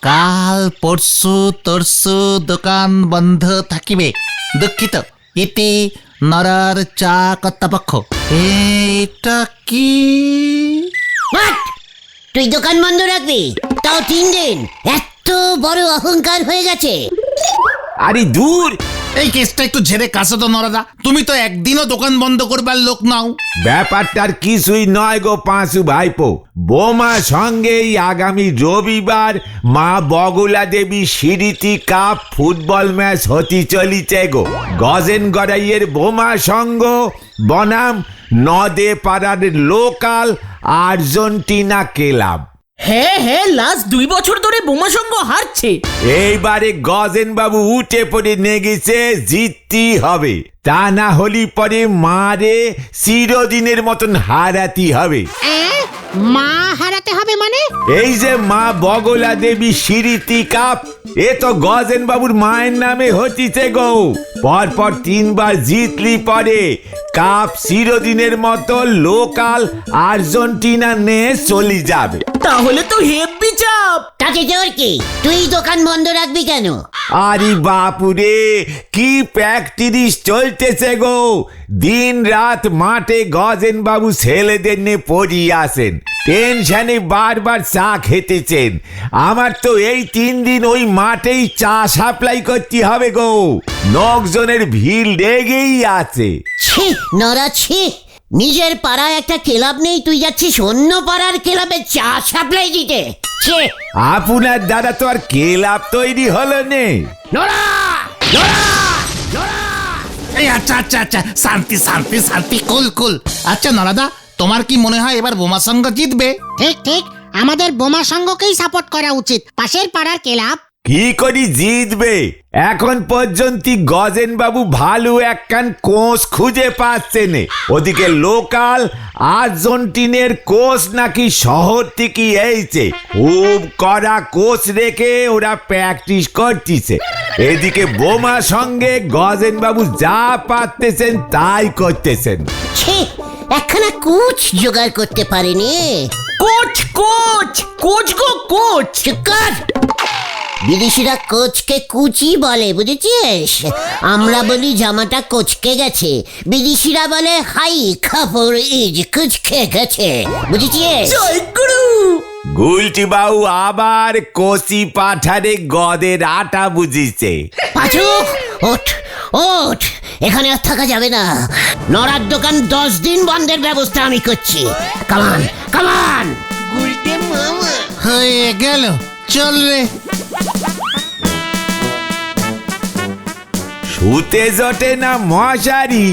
কাল পরশু তরশু দোকান বন্ধ থাকিবে। দুঃখিত, ইতি নরার চা কর্তাপক্ষ। এটা কি? তুই দোকান বন্ধ রাখবি, তাও 3 দিন? এত বড় অহংকার হয়ে গেছে? আরে দূর, এই কেসটা একটু ঝেড়ে কাশো তো নরাদা। তুমি তো একদিনও দোকান বন্ধ করবার লোক নাও। ব্যাপারটার কিছুই নয় গো পাঁচু ভাইপো। বোমা সঙ্গেই আগামী রবিবার মা বগলা দেবী স্মৃতি কাপ ফুটবল ম্যাচ হতে চলিছে গো। গজেন গড়াইয়ের বোমা সঙ্গ বনাম নদে পাড়ার লোকাল আর্জেন্টিনা ক্লাব। হ্যাঁ, লাস্ট 2 বছর ধরে বোমা সংঘ হারছে। এইবারে গজেন বাবু উঠে পড়ে নেগেছে, জিততেই হবে। তা না হলি পরে মারে চিরদিনের মতন হারাতে হবে। মা হারাতে হবে মানে? এই যে মা বগলা দেবী স্মৃতি কাপ, এ তো গজেন বাবুর মায়ের নামে হতিছে গো। পরপর 3 বার জিতলি পরে কাপ চিরদিনের মতো লোকাল আর্জেন্টিনা নিয়ে চলে যাবে। তাহলে তো হেব্বি চাপ। তাতে তোর কি? তুই দোকান বন্ধ রাখবি কেন? আরে বাপুরে, কি প্র্যাকটিস চলতেছে গো। দিন রাত মাঠে গজেন বাবু ছেলেদের নিয়ে পড়িয়ে আসেন, টেনশনে বারবার চা খেতেছেন। আমার তো এই 3 দিন ওই মাঠেই চা সাপ্লাই করতে হবে গো। লোকজনের ভিড় লেগেই আছে। ছি নরা, ছি। নিজের পাড়ায় একটা ক্লাব নেই, তুই যাচ্ছিস অন্য পাড়ার ক্লাবে চা সাপ্লাই দিতে? ছি। আপনার দ্বারা তো আর ক্লাব তৈরি হলো নে। এই আচ্ছা আচ্ছা আচ্ছা, শান্তি শান্তি শান্তি, কুল কুল। আচ্ছা নরাদা, তোমার কি মনে হয় এবার বোমা সংঘ জিতবে? ঠিক ঠিক, আমাদের বোমা সংঘকেই সাপোর্ট করা উচিত। পাশের পাড়ার ক্লাব কি করি জিতবে? এখন পর্যন্ত গজেন বাবু ভালো একখান কোচ খুঁজে পাচ্ছেন। ওদিকে লোকাল আর্জেন্টিনের কোচ নাকি শহর থেকে এইছে, খুব কড়া কোচ রেখে ওরা প্র্যাকটিস করতেছে। এদিকে বোমা সঙ্গে গজেন বাবু যা পারতেছেন তাই করতেছেন। ছি, একখানা কোচ জোগাড় করতে পারেনি। কোচ কোচ কোচ গো কোচ। চুপ কর। বিদেশিরা কোচকে কুচি বলে, বুঝেছিস? আমরা বলি জামাটা কোচকে গেছে, বিদেশিরা বলে হাই কাপড় ইজ কুচকে গেছে, বুঝেছিস? জয় গুরু। গুলটি বাবু আবার কচি পাঠারে গদের আটা বুঝিছে। পাঁচু, ওঠ ওঠ, এখানে আর থাকা যাবে না। নরার দোকান 10 দিন বন্ধের ব্যবস্থা আমি করছি। কামান কামান। হয়ে গেল, চল রে। শুতে জটে না মশারি,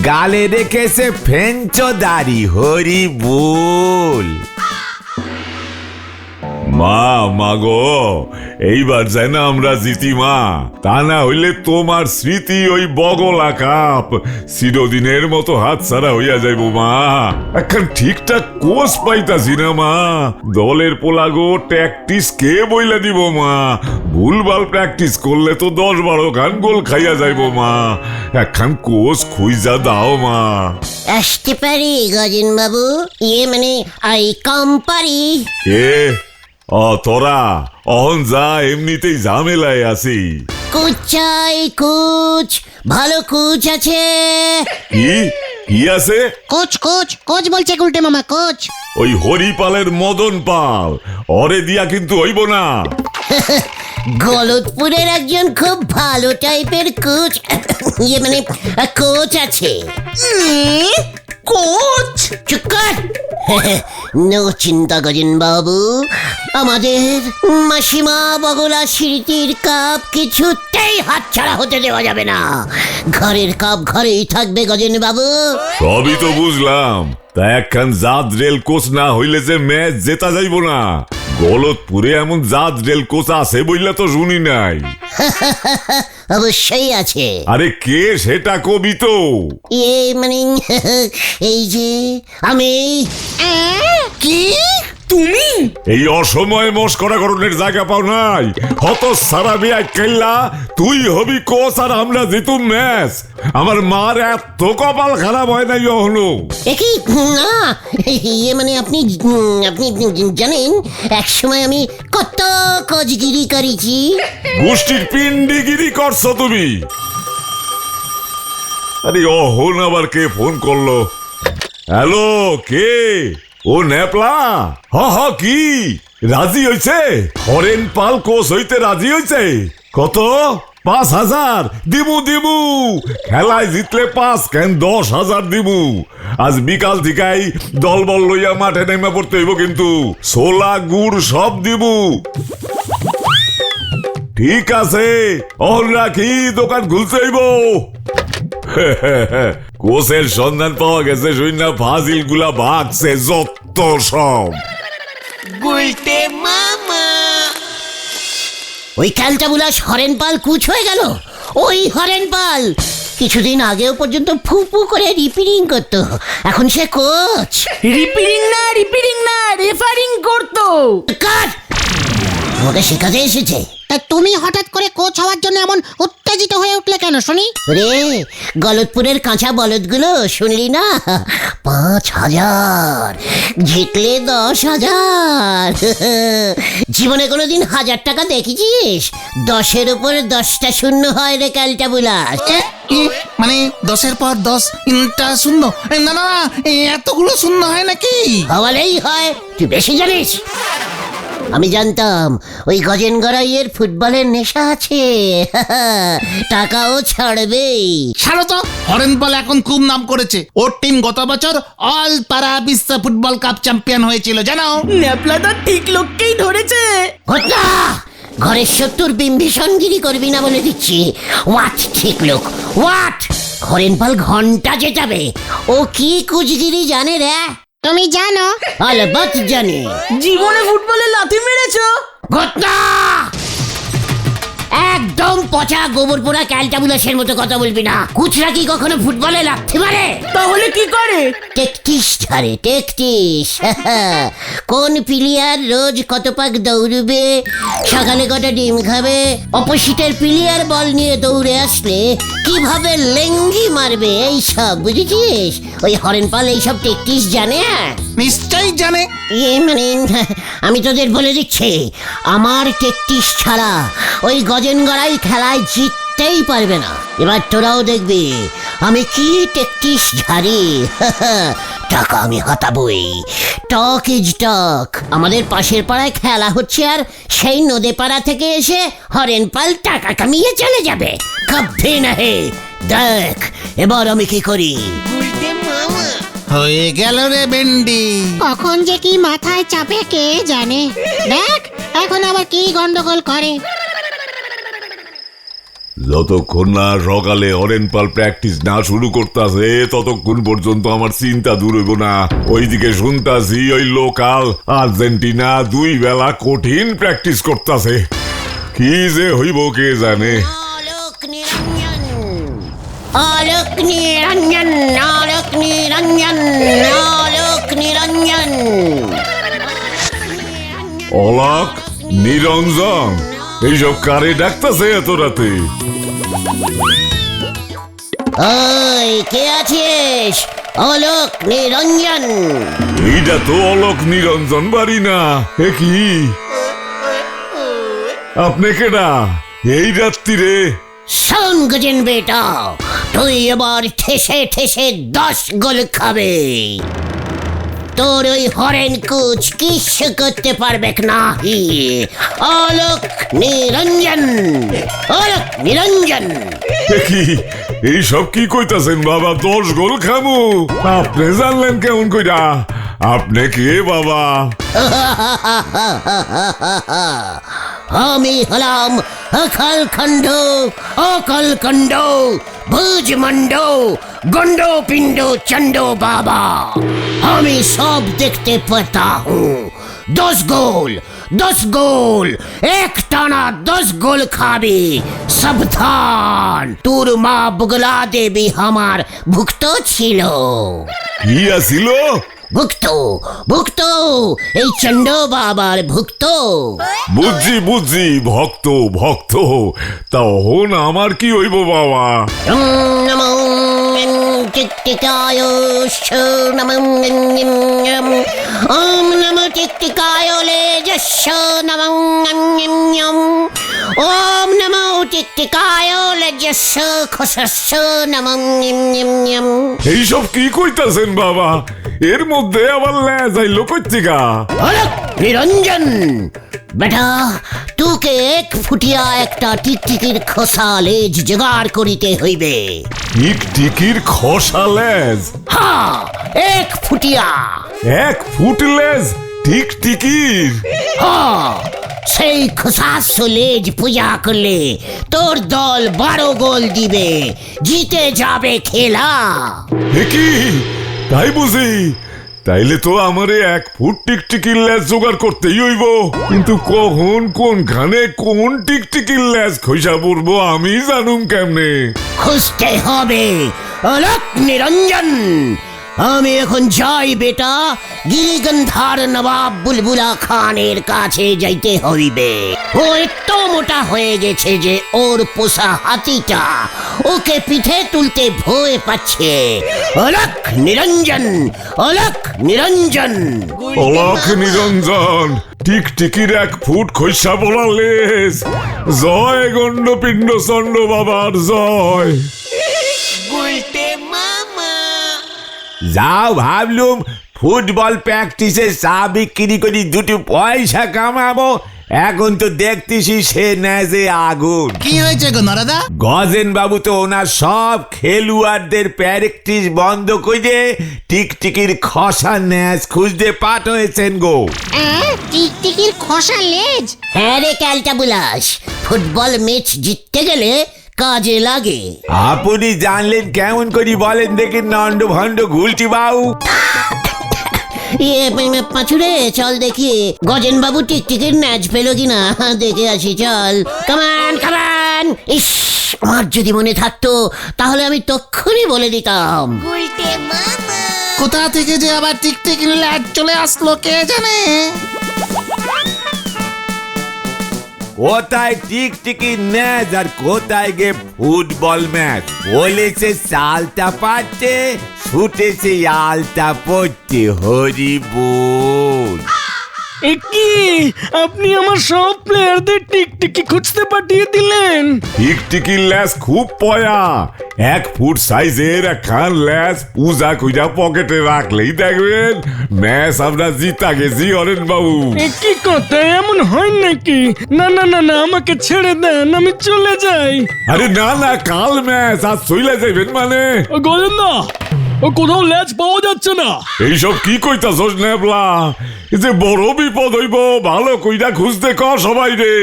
গালে রেখেছে ফেঞ্চো দাড়ি, হরি বল। মা গো, এইবার যেন আমরা জিতি মা। তা না হইলে তোমার স্মৃতি ওই বগলা কাপ চিরদিনের মতো হাতছাড়া হইয়া যাইব মা। এখন ঠিকঠাক কোচ পাইতাছি না মা। দলের পোলাগো ট্যাকটিস কে বইলা দিব মা? ভুলভাল প্র্যাকটিস করলে তো 10-12 খান গোল খাইয়া যাইব মা। এখন কোচ খুঁজা দাও মা। আসতে পারি গজেন বাবু? মানে আই কম পারি। এ তোরা অহন যা, এমনিতেই ঝামেলায় আছি। কোচ চাই, কোচ। ভালো কোচ আছে? কি কি আছে? কোচ কোচ কোচ বলছে গুলটে মামা, কোচ। ওই হরিপালের মদন পাল, ওরে দিয়া কিন্তু হইব না। গলতপুরের একজন খুব ভালো টাইপের কোচ, মানে কোচ আছে। কোচ? চুপ কর। নো চিন্তা গজেন বাবু, আমাদের মাসিমা বগলা স্মৃতির কাপ কিছুতেই হাতছাড়া হতে দেওয়া যাবে না। ঘরের কাপ ঘরেই থাকবে গজেন বাবু। সবই তো বুঝলাম, তা একখান জাত রেল কোচ না হইলে যে ম্যাচ জেতা যাইব না। গলতপুরে এমন জাত রেল কোচ আছে বইলা তো শুনি নাই। অবশ্যই আছে। আরে কে সেটা কবি তো। মানে এই যে আমি। কি তুমি? এই অসময়ে মস্করা করণের জায়গা পাও নাই। হত সারা বিয়া খেললা, তুই হবি কোচ আর আমরা জিতুম ম্যাচ। আমার মার এত কপাল খারাপ হয় নাই হলো। একই না, ইয়ে মানে আপনি জানেন এক সময় আমি কত কোচগিরি করেছি। গোষ্ঠীর পিন্ডিগিরি করছো তুমি। আরে অহন আবার কে ফোন করলো? হ্যালো, কে? ও নেপলা? হ কি রাজি হইছে? হরেন পাল কোচ হইতে রাজি হইছে? কত? 5,000 দিমু। খেলায় জিতলে 5 কেন 10,000 দিমু। আজ বিকাল থেকেই দলবল লইয়া মাঠে নেমে পড়তে হইব, কিন্তু ছোলা গুড় সব দিমু। ঠিক আছে, অহন রাখি, দোকান খুলতে হইব। কোচের সন্ধান পাওয়া গেছে, সৈন্য ফাজিল গুলা ভাগছে যত সব। ওই ক্যালটা বুলাস হরেন পাল কুচ হয়ে গেল। ওই হরেন পাল কিছুদিন আগেও পর্যন্ত ফুপু করে রিপেয়ারিং করতো, এখন সে কোচ। রিপেয়ারিং না রেফারিং করতো। কাট, আমাকে শেখাতে এসেছে। তা তুমি হঠাৎ করে কোচ হওয়ার জন্য এমন উত্তেজিত হয়ে উঠলে কেন শুনি? রে গলতপুরের কাঁচা বলদগুলো শুনলি না? 5,000 জিতলে 10,000। জীবনে কোনোদিন 1,000 টাকা দেখেছিস? 10-এর উপর 10টা শূন্য হয় রে ক্যালটা বুলাস। মানে 10-এর পর 10টা শূন্য? না, এতগুলো শূন্য হয় নাকি? হওয়ালেই হয়, তুই বেশি জানিস। আমি জানতাম ওই গজেন গড়াইয়ের ফুটবলের নেশা আছে, টাকাও ছাড়বেই। ছাড়ো তো, হরেনপাল এখন খুব নাম করেছে। ওর টিম গত বছর অল পাড়া বিশ্ব ফুটবল কাপ চ্যাম্পিয়ন হয়েছিল, জানো? ন্যাপলাদা ঠিক লোককেই ধরেছে। ঘটনা ঘরের শত্রুর বিম্বিষণগিরি করবি না বলে দিচ্ছি। ওয়াট ঠিক লোক, ওয়াট হরেনপাল ঘন্টা জেতাবে। ও কি কুচগিরি জানে রে? তুমি জানো? আলবাত জানে। জীবনে ফুটবলে লাথি মেরেছো? ঘটনা একদম পচা গোবর পোড়া ক্যালটাবুলাসের মতো কথা বলবি না। কুচরা কি কখনো ফুটবলে লাগতে পারে? তাহলে কি করে? টেকটিস ধরে, টেকটিস। কোন প্লেয়ার রোজ কত পাক দৌড়বে, সকালে কটা ডিম খাবে, অপোজিটের প্লেয়ার বল নিয়ে দৌড়ে আসলে কিভাবে লেঙ্গি মারবে, এই সব বুঝেছিস? ওই হরেনপাল এইসব টেকটিস জানে। নিশ্চয়ই জানে। মানে আমি তোদের বলে দিচ্ছি, আমার টেকটিস ছাড়া ওই গজেন গড়াই খেলায় জিততেই পারবে না। এবার তোরাও দেখবি আমি কি টেকটিস ঝাড়ি। টাকা আমি হাতাবই। টক ইজ টক। আমাদের পাশের পাড়ায় খেলা হচ্ছে, আর সেই নদে পাড়া থেকে এসে হরেনপাল টাকা কামিয়ে চলে যাবে। কবে না হে, দেখ এবার আমি কি করি। হয়ে গেল রে বেন্ডি। কখন যে কি মাথায় চাপে কে জানে। দেখ এখন আবার কি গন্ডগোল করে। যতক্ষণ না সকালে হরেনপাল প্র্যাকটিস না শুরু করতেছে, ততক্ষণ পর্যন্ত আমার চিন্তা দূর হইব না। ওইদিকে শুনতাছি ওই লোকাল আর্জেন্টিনা 2 বেলা কঠিন প্র্যাকটিস করতেছে। কি যে হইব কে জানে। আলোক নিরঞ্জন, আলোক নিরঞ্জন, আলোক নিরঞ্জন, আলোক নিরঞ্জন। অলোক নিরঞ্জন, এইসব কারে ডাকতেছে এত রাতে? ওই কে আছিস? আলোক নিরঞ্জন। এইটা তো অলোক নিরঞ্জন বাড়ি না। এ কি আপনি কেডা এই রাত্রিরে? শোন গজেন বেটা, তুই এবার ঠেসে ঠেসে 10 গোল খাবে। তোর ওই হরেন কুচ কিছু করতে পারবে না। আলোক নিরঞ্জন, আলোক নিরঞ্জন। এ কি এইসব কি কইতাছেন বাবা? 10 গোল খামু? আপনি জানলেন কেমন কইরা? আপনি কে বাবা? আমি হলাম অকালখণ্ড, অকালখণ্ড, ভুজমণ্ড, গন্ড পিণ্ড চন্ড বাবা। আমি সব দেখতে পাতা হুঁ। 10 গোল, 10 গোল, এক টানা 10 গোল খাবি। সাবধান, তোর মা বগলা দেবী আমার ভুক্ত ছিল। কি আছিল? ভুক্ত ভুক্ত এই চন্ড বাবার ভুক্ত। বুঝছি বুঝছি, ভক্ত ভক্ত। তখন আমার কি হইব বাবা? নমো টিকটিকায় ওম নমো টিকটিকায় লেজস্য নমো ওম নমো টিকটিকায় লেজস্য খসস্য নমো। এইসব কি কইতাছেন বাবা? এর মধ্যে আবার লেজ আইলো কইতিকা? নিরঞ্জন বেটা, তোকে এক ফুটিয়া একটা টিকটিকির খোসা লেজ জোগাড় করিতে হইবে। টিকটিকির খসা লেজ? হ্যাঁ, এক ফুটিয়া। 1 ফুট লেজ টিকটিকির? হ্যাঁ, সেই খোসাস্য লেজ পূজা করলে তোর দল 12 গোল দিবে, জিতে যাবে খেলা। এ কি, তাই বুঝি? তাইলে তো আমারে 1 ফুট টিকটিকির লেজ জোগাড় করতেই হইব। কিন্তু কখন কোনখানে কোন টিকটিকির লেজ খইসা পড়বো আমি জানুম কেমনে? খুঁজতে হবে। অলক নিরঞ্জন, আমি এখন যাই বেটা, গিরিগন্ধার নবাব বুলবুলা খানের কাছে যাইতে হইবে। ও এত মোটা হয়ে গেছে যে ওর পোষা হাতিটা ওকে পিঠে তুলতে ভয় পাচ্ছে। অলক নিরঞ্জন, অলক নিরঞ্জন। অলাখ নিরঞ্জন, টিকটিকির 1 ফুট খইসা পড়া লেজ। জয় গণ্ডপিণ্ড চন্ড বাবার জয়। যাও ভাবলুম ফুটবল প্র্যাকটিসে চা বিক্রি করি 2 পয়সা কামাবো, এখন তো দেখতেছি সে নেজে আগুন। কি হয়েছে গো নরাদা? গজেন বাবু তো ওনার সব খেলোয়াড়দের প্র্যাকটিস বন্ধ করে টিকটিকির খসা ন্যাজ খুঁজতে পাঠাইছেন গো। টিকটিকির খোসা লেজ? হ্যাঁ রে ক্যালটা বুলাস, ফুটবল ম্যাচ জিততে গেলে কাজে লাগে। আপনি জানলেন কেমন করি বলেন দেখি নন্ড ভণ্ড গুলটি বাবু। পাঁচুরে চল দেখি গজেন বাবু টিকটিকির ম্যাচ পেল কিনা, দেখে আসি চল। কামান কামান। ইস, আমার যদি মনে থাকতো তাহলে আমি তক্ষুনি বলে দিতাম। কোথা থেকে যে আবার টিকটিকির লেজ চলে আসলো কে জানে? কোথায় টিকটিকি ম্যাচ আর কোথায় গে ফুটবল ম্যাচ? বলেছে চালটা পাচ্ছে, ছুটেছে আলটা পড়তে, হরি বল। কি আপনি আমার সব প্লেয়ারদের টিকটিকি খুঁজতে পাঠিয়ে দিলেন? টিকটিকির লেজ খুব পয়া। 1 ফুট সাইজের একখান লেজ পূজা কইরা পকেটে রাখলেই দেখবেন ম্যাচ আমরা জিতা গেছি হরেন বাবু। কি কথা, এমন হয় নাকি? না না না না, আমাকে ছেড়ে দেন, আমি চলে যাই। আরে না না, কাল ম্যাচ, আজ চইলা যাইবেন মানে? গজেন্দা, ও কোথাও লেজ পাওয়া যাচ্ছে না। এইসব কি কইতাছস নেবলা? এই যে বড় বিপদ হইব, ভালো কইরা খুঁজতে ক সবাই রে।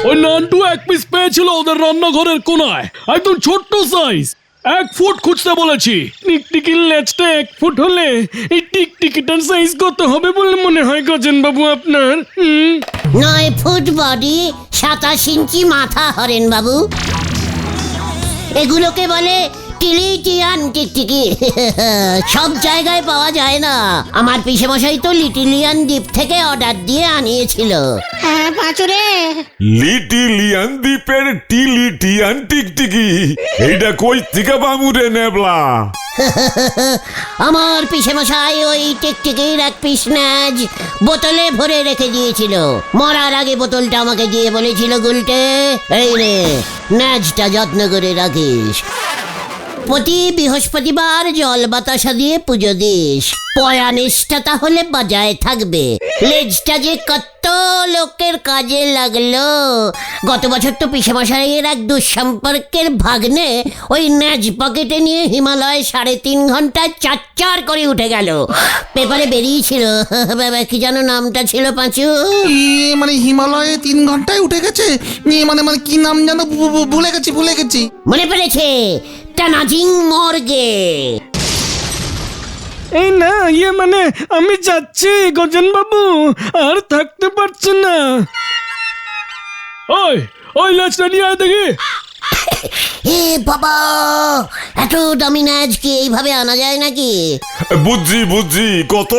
ওই নান্টু 1 পিস পেয়েছিল ওদের রান্নাঘরের কোনায়, একদম ছোট্ট সাইজ। 1 ফুট খুঁজতে বলেছি। টিকটিকির লেজটা 1 ফুট হলে এই টিকটিকিটার সাইজ কত হবে বলে মনে হয় গজেন বাবু আপনার? 9 ফুট বডি, 27 ইঞ্চি মাথা হরেন বাবু। এগুলোকে বলে টিলিটিয়ান টিকটিকি। সব জায়গায় পাওয়া যায় না। আমার পিসেমশাই তো লিটিলিয়ান দ্বীপ থেকে অর্ডার দিয়ে আনিয়েছিল। হ্যাঁ পাঁচুরে, লিটিলিয়ান দ্বীপের টিলিটিয়ান টিকটিকি এইটা কই থেকে বামুরে নেবলা? আমার পিসেমশাই ওই টিকটিকির 1 পিস ন্যাজ বোতলে ভরে রেখে দিয়েছিল। মরার আগে বোতলটা আমাকে দিয়ে বলেছিল, গুলটে এই রে ন্যাজটা যত্ন করে রাখিস, প্রতি বৃহস্পতিবার জল বাতাসা দিয়ে পুজো দিস, পয়া নিষ্ঠা তাহলে বজায় থাকবে। লেজটা যে কত লোকের কাজে লাগলো। গত বছর তো পিসেমশাইয়ের এক দুঃসম্পর্কের ভাগ্নে ওই ন্যাজ পকেটে নিয়ে হিমালয় 3.5 ঘন্টায় 4 করে উঠে গেল। পেপারে বেরিয়েছিল, কি যেন নামটা ছিল পাঁচু? মানে হিমালয়ে 3 ঘন্টায় উঠে গেছে? মানে মানে কি নাম জানো? ভুলে গেছি। মনে পড়েছে, টানাজিং মর্গে। এই না, মানে আমি যাচ্ছি গজেন বাবু, আর থাকতে পারছি না। ওই লেজটা নিয়ে আয় দেখি। এ বাবা, এত দামি ন্যাজ কি এইভাবে আনা যায় নাকি? বুঝছি কত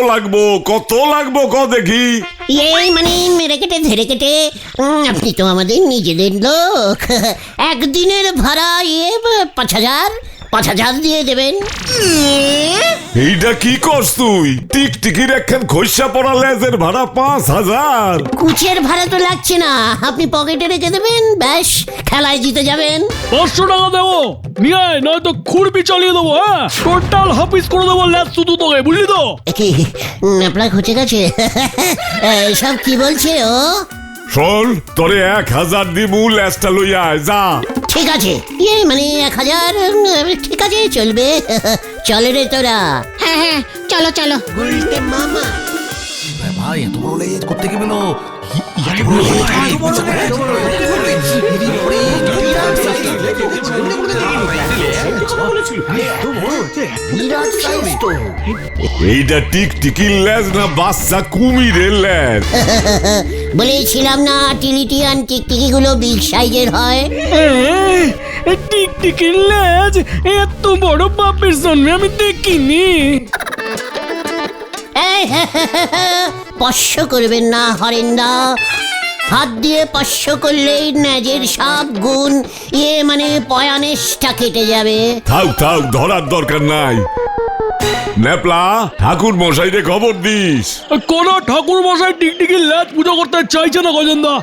লাগবো ক দেখি। এই মানে মেরে কেটে ধরে কেটে, আপনি তো আমাদের নিজেদের লোক, একদিনের ভাড়া 5,000 দিয়ে দেবেন। এইটা কি করছ তুই? টিকটিকির একখান খৈসা পড়া লেজের ভাড়া 5,000। কুচের ভাড়া তো লাগছে না, আপনি পকেটে রেখে দেবেন, ব্যাস খেলায় জিতে যাবেন। 500 টাকা দেবো নিয়ে আয়, নয়তো খুরপি চালিয়ে দেবো। হ্যাঁ, টোটাল হাফিস করে দেবো ল্যাস শুধু তোকে, বুঝলি তো? কি আপনার খুঁজে গেছে? সব কি বলছে ও? শোন, তোরে 1,000 দিমু, লেজটা লইয়া আয়, যা। ঠিক আছে, মানে 1,000, ঠিক আছে, চলবে। চলে রে তোরা। হ্যাঁ হ্যাঁ, চলো চলো। মামা ভাই এত বড় লেজ করতে কি বলো? এইটা টিকটিকির লেজ না বাচ্চা কুমিরের লেজ? বলেছিলাম না টিলিটিয়ান টিকটিকি গুলো বিগ সাইজের হয়। টিকটিকির লেজ এত বড় বাপের জন্মে আমি দেখিনি। স্পর্শ করবেন না হরেন্দা, হাত দিয়ে স্পর্শ করলেই ন্যাজের সব গুণ মানে পয়ানেশটা কেটে যাবে। থাক ধরার দরকার নাই। নেপলা, ঠাকুর মশাইরে খবর দিস। কোন ঠাকুর মশাই টিকটিকির লেজ পুজো করতে চাইছে না গজেন্দা।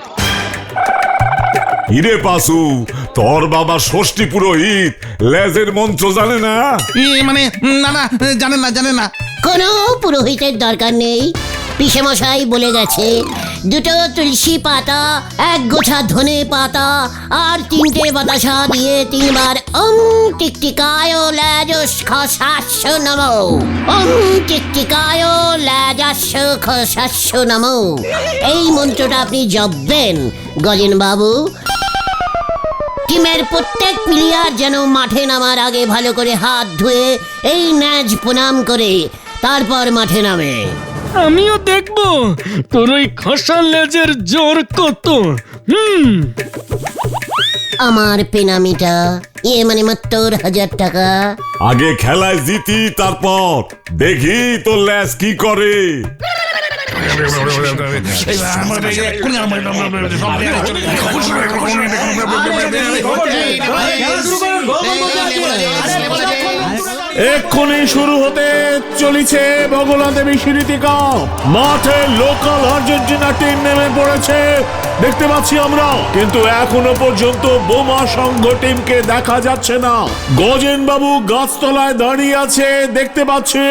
হিরে পাসু, তোর বাবা ষষ্ঠী পুরোহিত লেজের মন্ত্র জানে না? মানে না জানে না। কোনো পুরোহিতের দরকার নেই, পিসে মশাই বলে গেছে 2 তুলসী পাতা, 1 গোছা ধনে পাতা আর 3টে বাতাসা দিয়ে 3 বার ওম টিকটিকায় লেজস খসাস্য নমো, ওম টিকটিকায় লেজস্য খসাস্য নমো। এই মন্ত্রটা আপনি জপবেন গজেন বাবু। টিমের প্রত্যেক প্লেয়ার যেন মাঠে নামার আগে ভালো করে হাত ধুয়ে এই ন্যাজ প্রণাম করে তারপর মাঠে নামে। আমিও দেখবো তোর ওই খসা লেজের জোর কত। আমার পেনামিটা মানে মাত্র 1,000 টাকা। আগে খেলায় জিতি, তারপর দেখি তোর লেজ কি করে। এক্ষুনি শুরু হতে চলেছে বগলা দেবী স্মৃতি কাপ। মাঠে লোকাল আর্জেন্টিনা টিম নেমে পড়েছে দেখতে পাচ্ছি আমরা, কিন্তু এখনো পর্যন্ত বোমা সংঘ টিমকে দেখা যাচ্ছে না। গজেন বাবু গাছতলায় দাঁড়িয়ে আছে দেখতে পাচ্ছে।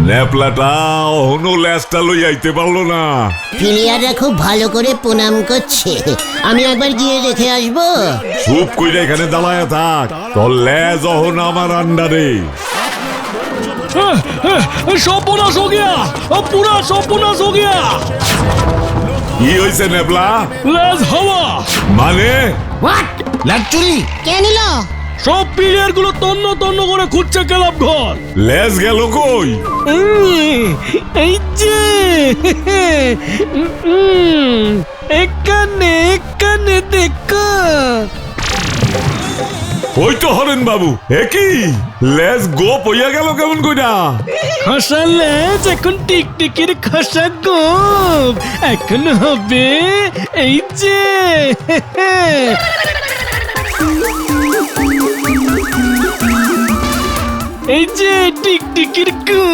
নেপলাটা অহনো লেজটা লই আইতে পারলো না। প্লেয়াররা খুব ভালো করে প্রণাম করছে, আমি একবার গিয়ে দেখে আসবো। চুপ কইরা এখানে দাঁড়ায় থাক, তোর লেজ অহন আমার আন্ডারে। সর্বনাশ হো গিয়া, পুরা সর্বনাশ হো গিয়া। কি হইছে নেপলা? লেজ হাওয়া মানে হোয়াট? লেজ চুরি? কে নিল? সব প্লেয়ার গুলো তন্ন করে খুঁজছে ক্লাব ঘর। লেজ গেল কই? এই যে এখানে দেখো। ওই তো হরেন বাবু, একই লেজ গোপ হইয়া গেল কেমন কইরা? খসা লেজ এখন টিকটিকির খসা গোপ এখন হবে। এই যে এই যে টিকটিকির গু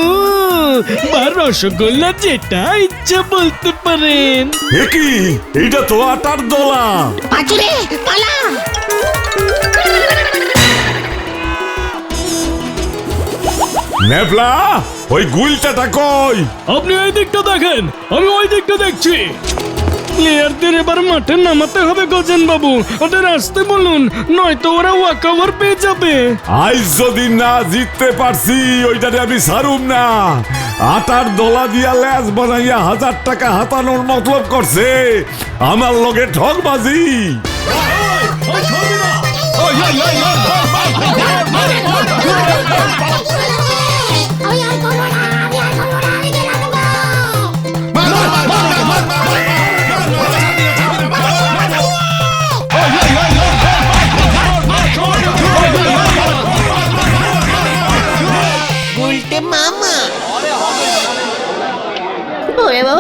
বা রসগোল্লা, যেটা ইচ্ছা বলতে পারেন। একই এইটা তো আটার দলা। পাচুরে পালা। নেপলা, ওই গুলটাটা কই? আপনি এই দিকটা দেখেন, আমি ওই দিকটা দেখছি। প্লেয়ারদের এবার মাঠে নামাতে হবে গজেন বাবু, ওদের আসতে বলুন, নয়তো ওরা ওয়াকওভার পেয়ে যাবে। আজ যদি না জিততে পারছি ওইটারে আমি ছাড়ুম না। আটার দলা দিয়া লেজ বানাইয়া 1,000 টাকা হাতানোর মতলব করছে, আমার লগে ঠকবাজি।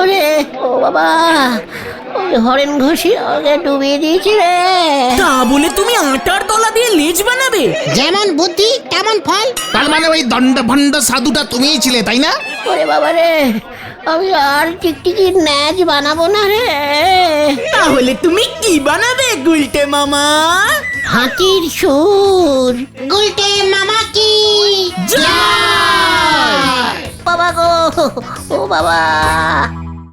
রে, ও বাবা, ওই হরেন ঘোষী আমাকে ডুবিয়ে দিয়েছে রে। তা বলে তুমি আটার তলা দিয়ে লেজ বানাবে? যেমন বুদ্ধি তেমন ফল। তার মানে ওই দণ্ড ভণ্ড সাধুটা তুমিই ছিলে তাই না? ওরে বাবা রে, আমি আর টিকটিকির ন্যাজ বানাবো না রে। তাহলে তুমি কি বানাবে গুলটে মামা? হাতির সুর। গুলটে মামা কি জয়! বাবা গো, ও বাবা।